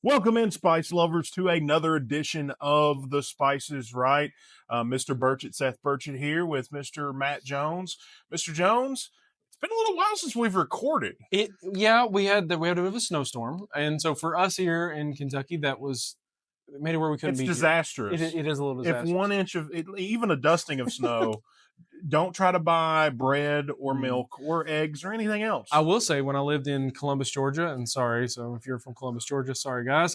Welcome in, spice lovers, to another edition of The Spices Right. Mr. Burchett, Seth Burchett here with Mr. Matt Jones. Mr. Jones, it's been a little while since we've recorded. We had a bit of a snowstorm, and so for us here in Kentucky, it made it where we couldn't It's be here. disastrous. It is a little If disastrous. 1 inch of even a dusting of snow, don't try to buy bread or Mm. milk or eggs or anything else. I will say, when I lived in Columbus, Georgia, and sorry, so if you're from Columbus, Georgia, sorry guys,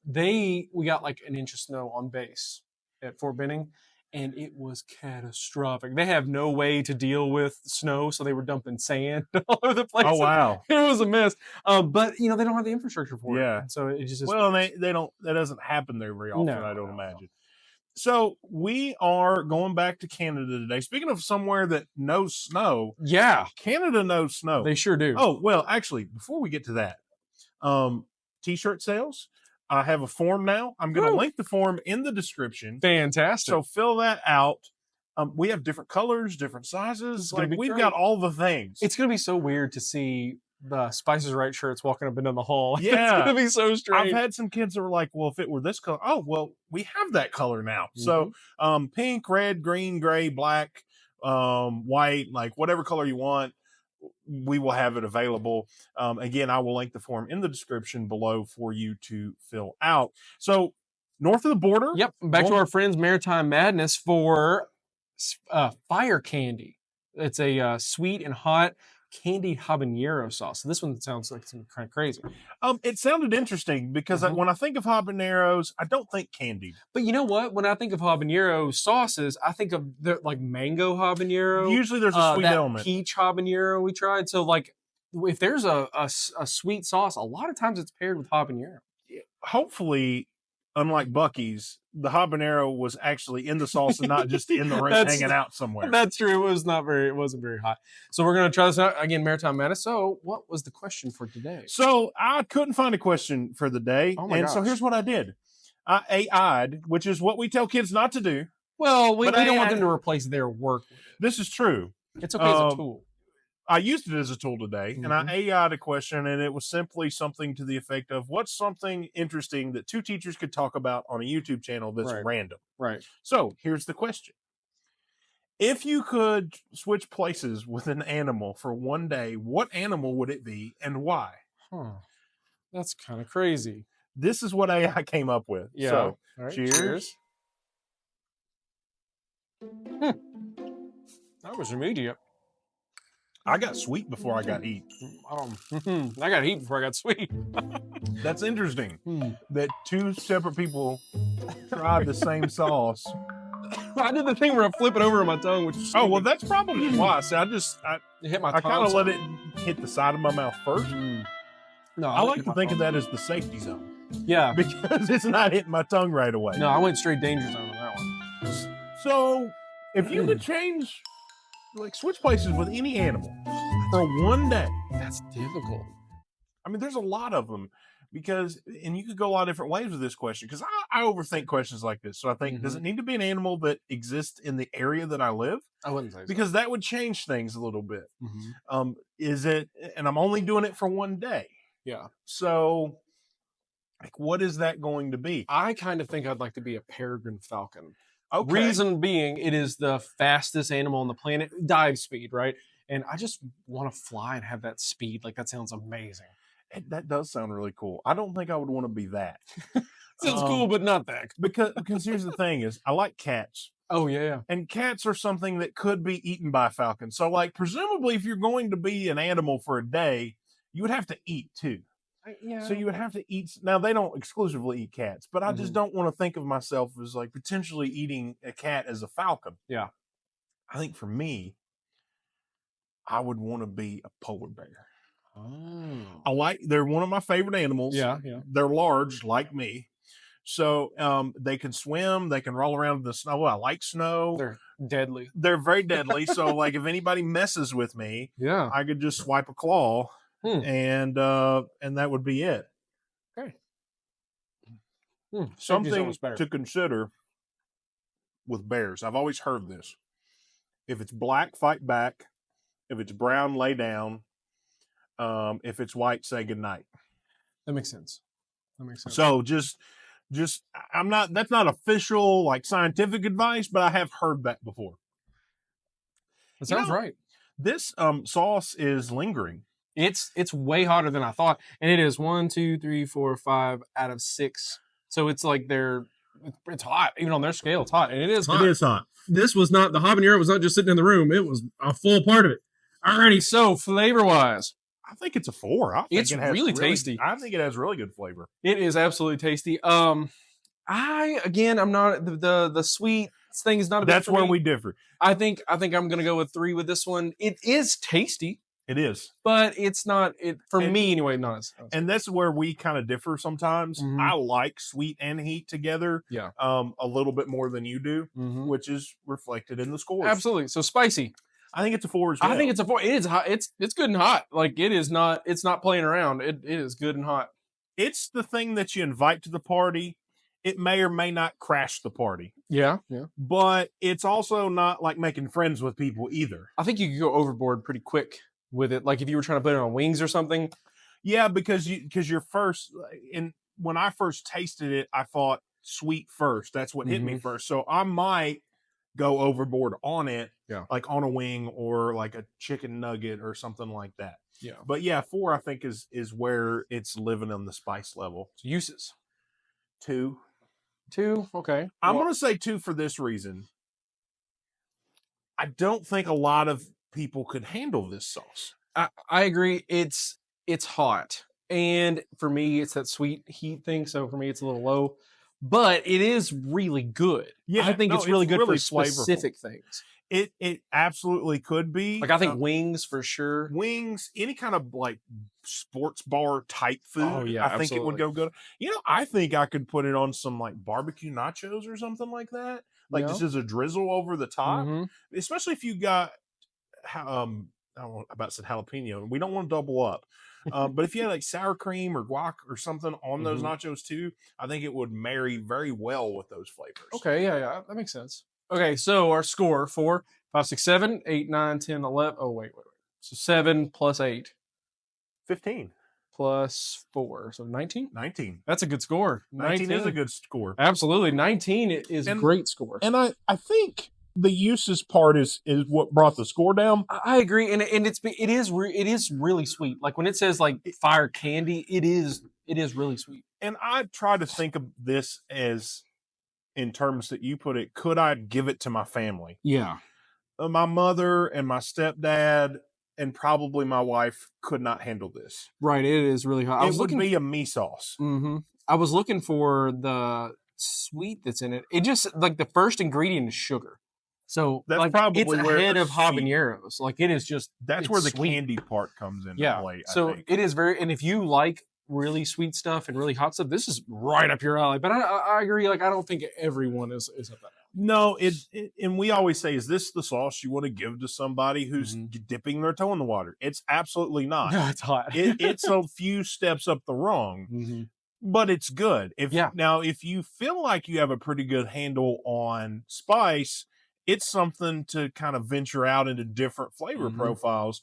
we got like an inch of snow on base at Fort Benning, and it was catastrophic. They have no way to deal with snow, so they were dumping sand all over the place. Oh wow, It was a mess. But they don't have the infrastructure for it. Yeah. And so it just well, they don't. That doesn't happen there very often. No, I don't no. imagine. So we are going back to Canada today. Speaking of somewhere that knows snow, Yeah, Canada knows snow. they sure do. Oh, well, actually, before we get to that, t-shirt sales. I have a form now. I'm going to Woo. link the form in the description. Fantastic. So fill that out. We have different colors, different sizes. It's gonna Like be we've great. got all the things. It's going to be so weird to see the Spices Right shirts walking up and down the hall. Yeah. It's going to be so I've strange. had some kids that were like, well, if it were this color, oh, well, we have that color now. So pink, red, green, gray, black, white, like whatever color you want, we will have it available. Again, I will link the form in the description below for you to fill out. So north of the border. Yep. Back to our friends Maritime Madness for fire candy. It's a sweet and hot candied habanero sauce. So this one sounds like some kind of crazy. It sounded interesting because when I think of habaneros, I don't think candied. But you know what? When I think of habanero sauces, I think of like mango habanero. Usually there's a sweet that element. Peach habanero we tried. So like if there's a sweet sauce, a lot of times it's paired with habanero. Hopefully, unlike Buc-ee's, the habanero was actually in the sauce and not just in the ring hanging out somewhere. That's true. It wasn't very hot. So we're gonna try this out again, Maritime Madness. So what was the question for today? So I couldn't find a question for the day. Oh my gosh. So here's what I did. I AI'd, which is what we tell kids not to do. Well, we But don't want them to replace their work. This is true. It's okay as a tool. I used it as a tool today, and I AI'd a question, and it was simply something to the effect of, what's something interesting that two teachers could talk about on a YouTube channel that's random? Right. So here's the question. If you could switch places with an animal for one day, what animal would it be and why? That's kind of crazy. This is what AI came up with. Yeah. So, All right, cheers. That was immediate. I got sweet before I got heat. I got heat before I got sweet. That's interesting that two separate people tried the same sauce. I did the thing where I flip it over on my tongue, which is well, that's probably why. So it hit my tongue. I kind of let it hit the side of my mouth first. No, I like to think of that as the safety zone. Yeah. Because it's not hitting my tongue right away. No, I went straight danger zone on that one. So if you could switch places with any animal for one day. That's difficult. I mean, there's a lot of them and you could go a lot of different ways with this question because I overthink questions like this. So I think, does it need to be an animal that exists in the area that I live? I wouldn't say so. Because that would change things a little bit. Is it, and I'm only doing it for one day. Yeah. So like, what is that going to be? I kind of think I'd like to be a peregrine falcon. Okay. Reason being, it is the fastest animal on the planet, dive speed, right? And I just want to fly and have that speed. Like, that sounds amazing. That does sound really cool. I don't think I would want to be that. Sounds cool, but not that. Because here's the thing is, I like cats. Oh, yeah. And cats are something that could be eaten by a falcon. So, like, presumably, if you're going to be an animal for a day, you would have to eat too. Yeah. So you would have to eat. Now, they don't exclusively eat cats, but I just don't want to think of myself as like potentially eating a cat as a falcon. Yeah. I think for me, I would want to be a polar bear. Oh. They're one of my favorite animals. Yeah. They're large like me. So they can swim, they can roll around in the snow. I like snow. They're deadly. They're very deadly. So like if anybody messes with me, I could just swipe a claw and that would be it. Okay. Something to consider with bears. I've always heard this. If it's black, fight back. If it's brown, lay down. If it's white, say goodnight. That makes sense. That makes sense. So I'm not, that's not official like scientific advice, but I have heard that before. That You sounds know, right. this sauce is lingering. It's way hotter than I thought, and it is 1, 2, 3, 4, 5 out of 6. So it's like it's hot, even on their scale. It's hot, and it is hot. It is hot. This was not the habanero was not just sitting in the room; it was a full part of it. Alrighty, so flavor wise, I think it's a 4. I think it's it has really tasty. I think it has really good flavor. It is absolutely tasty. I'm not the sweet thing is not a bit That's for where me. we differ. I think I'm gonna go with 3 with this one. It is tasty, It is. but it's not it for And- me anyway. Not as And that's where we kind of differ sometimes. Mhm. I like sweet and heat together. Yeah. A little bit more than you do, Mhm. which is reflected in the scores. Absolutely. So spicy. I think it's a 4 as well. I think it's a 4. It is hot. It's good and hot. Like it is not. It's not playing around. It is good and hot. It's the thing that you invite to the party. It may or may not crash the party, Yeah. but it's also not like making friends with people either. I think you could go overboard pretty quick with it. Like if you were trying to put it on wings or something. Yeah, because you're first, and when I first tasted it, I thought sweet first. That's what hit me Mhm. first. So I might go overboard on it, Yeah. like on a wing or like a chicken nugget or something like that. Yeah. But yeah, 4 I think is where it's living on the spice level. So uses 2. 2. Okay. I'm Well, gonna say 2 for this reason. I don't think a lot of people could handle this sauce. I agree. It's hot, and for me, it's that sweet heat thing. So for me, it's a little low, but it is really good. Yeah, I think no, it's really it's good really for specific things. It absolutely could be. Like I think wings for sure. Wings, any kind of like sports bar type food. Oh, yeah, I think it would go good. I think I could put it on some like barbecue nachos or something like that. Like Yeah. just as a drizzle over the top, Mhm. especially if you got I don't know about said jalapeno. We don't want to double up. But if you had like sour cream or guac or something on those Mhm. nachos too, I think it would marry very well with those flavors. Okay, yeah, that makes sense. Okay, so our score 4, 5, 6, 7, 8, 9, 10, 11. Oh, wait. So 7 plus 8 15, plus 4. So 19? 19. That's a good score. 19 is a good score. Absolutely. 19 is a And- great score. And I think the uses part is what brought the score down. I agree, and it is really sweet. Like when it says like fire candy, it is really sweet. And I try to think of this as, in terms that you put it, could I give it to my family? Yeah, My mother and my stepdad and probably my wife could not handle this. right. It is really hot. It would be a me sauce. Mm-hmm. I was looking for the sweet that's in it. It just like the first ingredient is sugar, so That's like, probably it's where ahead the of sweet- habaneros. Like it is just That's it's where the sweet. candy part comes into Yeah. play. I So think. it is very, and if you like really sweet stuff and really hot stuff, this is right up your alley. But I agree. Like I don't think everyone is up that. No, and we always say, is this the sauce you want to give to somebody who's dipping their toe in the water? It's absolutely not. No, it's hot. It's a few steps up the wrong, Mhm. but it's good. If you feel like you have a pretty good handle on spice, it's something to kind of venture out into different flavor Mhm. profiles.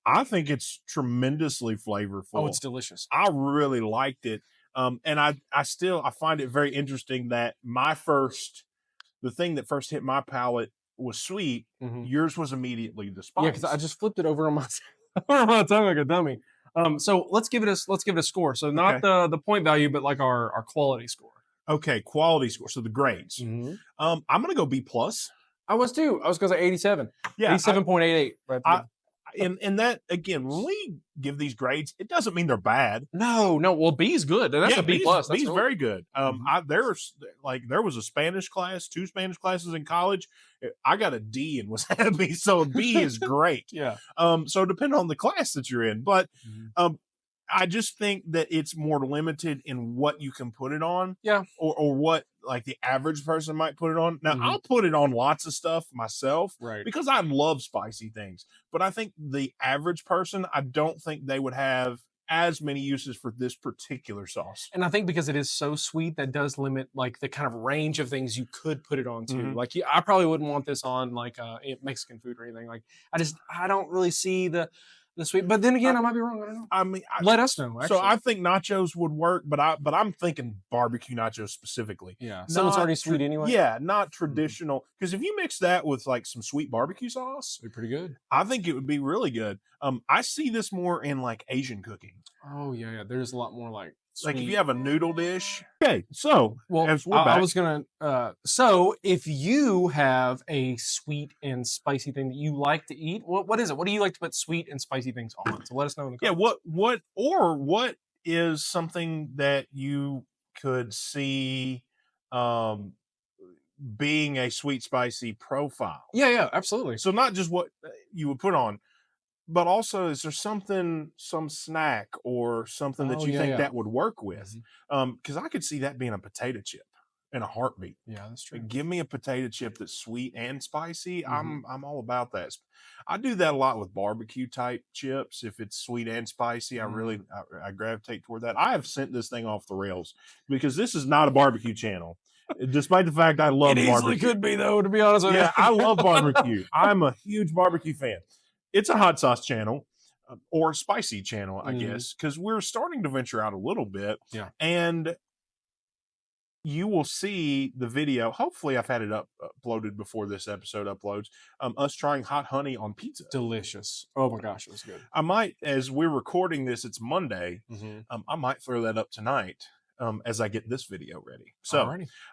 I think it's tremendously flavorful. Oh, it's delicious. I really liked it. And I find it very interesting that the thing that first hit my palate was sweet. Mhm. Yours was immediately the spice. Yeah, because I just flipped it over on my on my tongue like a dummy. So let's give it a score. So not the point value, but like our quality score. Okay, quality score. So the grades. I'm gonna go B plus. I was too. I was going to say 87. Yeah, 87.88. Right there. and that again, when we give these grades, it doesn't mean they're bad. No. Well, B is good. That's a B plus. B's That's very good. There was a Spanish class, 2 Spanish classes in college. I got a D and was happy. So B is great. Yeah. So depending on the class that you're in, but I just think that it's more limited in what you can put it on. Yeah. Or what like the average person might put it on. Now I'll put it on lots of stuff myself, Right. because I love spicy things. But I think the average person, I don't think they would have as many uses for this particular sauce. And I think because it is so sweet, that does limit like the kind of range of things you could put it on too. Mhm. Like I probably wouldn't want this on like Mexican food or anything. Like I don't really see the the sweet. But then again, I might be wrong. I don't know. I mean, Let us know. Actually. so I think nachos would work, but I'm thinking barbecue nachos specifically. yeah, so it's already sweet anyway. Yeah, not traditional. Because if you mix that with like some sweet barbecue sauce, It'd be pretty good. I think it would be really good. I see this more in like Asian cooking. Oh yeah. There's a lot more like Like if sweet. you have a noodle dish. Okay, so Well, as we're I back, was gonna. So if you have a sweet and spicy thing that you like to eat, what is it? What do you like to put sweet and spicy things on? So let us know in the yeah, comments. what is something that you could see being a sweet spicy profile? Yeah, absolutely. So not just what you would put on, but also is there some snack or something that Oh, you yeah, think yeah. that would work with? Mhm. Because I could see that being a potato chip in a heartbeat. Yeah, that's true. Give me a potato chip that's sweet and spicy. Mhm. I'm all about that. I do that a lot with barbecue type chips. If it's sweet and spicy, I gravitate toward that. I have sent this thing off the rails because this is not a barbecue channel, despite the fact I love It easily barbecue. could be though, to be honest with you. Yeah, I love barbecue. I'm a huge barbecue fan. It's a hot sauce channel or a spicy channel, I guess, because we're starting to venture out a little bit. Yeah. And you will see the video. Hopefully, I've had it uploaded before this episode uploads. Us trying hot honey on pizza. Delicious. Oh my gosh, it was good. I might, as we're recording this, it's Monday. Mhm. I might throw that up tonight as I get this video ready. So,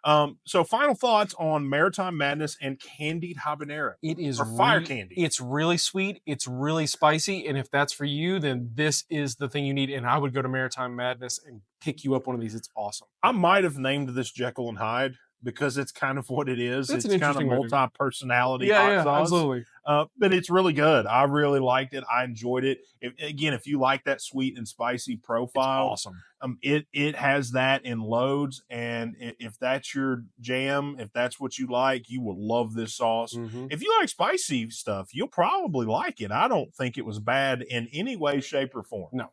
Alrighty. so final thoughts on Maritime Madness and Candied Habanero. It is or fire candy. It's really sweet. It's really spicy. And if that's for you, then this is the thing you need. And I would go to Maritime Madness and pick you up one of these. It's awesome. I might have named this Jekyll and Hyde because it's kind of what it is. That's an it's kind of interesting way to- multi-personality Yeah, hot yeah, sauce. absolutely. But it's really good. I really liked it. I enjoyed it. If you like that sweet and spicy profile, It's awesome. It has that in loads. And if that's your jam, if that's what you like, you will love this sauce. Mhm. If you like spicy stuff, you'll probably like it. I don't think it was bad in any way, shape, or form. No.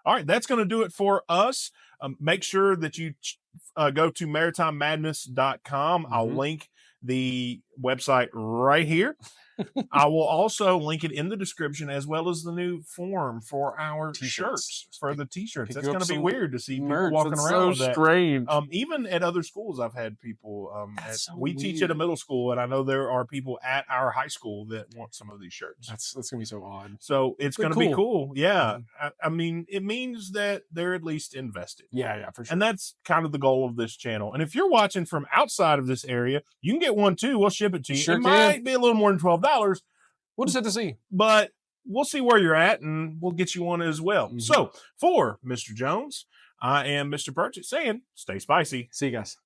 All right, that's going to do it for us. Make sure that you go to maritimemadness.com. I'll link the website right here. I will also link it in the description as well as the new form for our T-shirts. shirts, for the t-shirts. Pick That's you up going to be some weird to see people merch. walking That's around so with that. strange. Even at other schools, I've had people. That's so we teach at a weird. middle school, and I know there are people at our high school that want some of these shirts. That's gonna be so odd. So it's But going to be cool. cool. Yeah. I mean, it means that they're at least invested. Yeah, for sure. And that's kind of the goal of this channel. And if you're watching from outside of this area, you can get one too. We'll ship it to you. Sure it can. might be a little more than $12, We'll just have to see. but we'll see where you're at and we'll get you one as well. So for Mr. Jones, I am Mr. Purchase saying stay spicy. See you guys.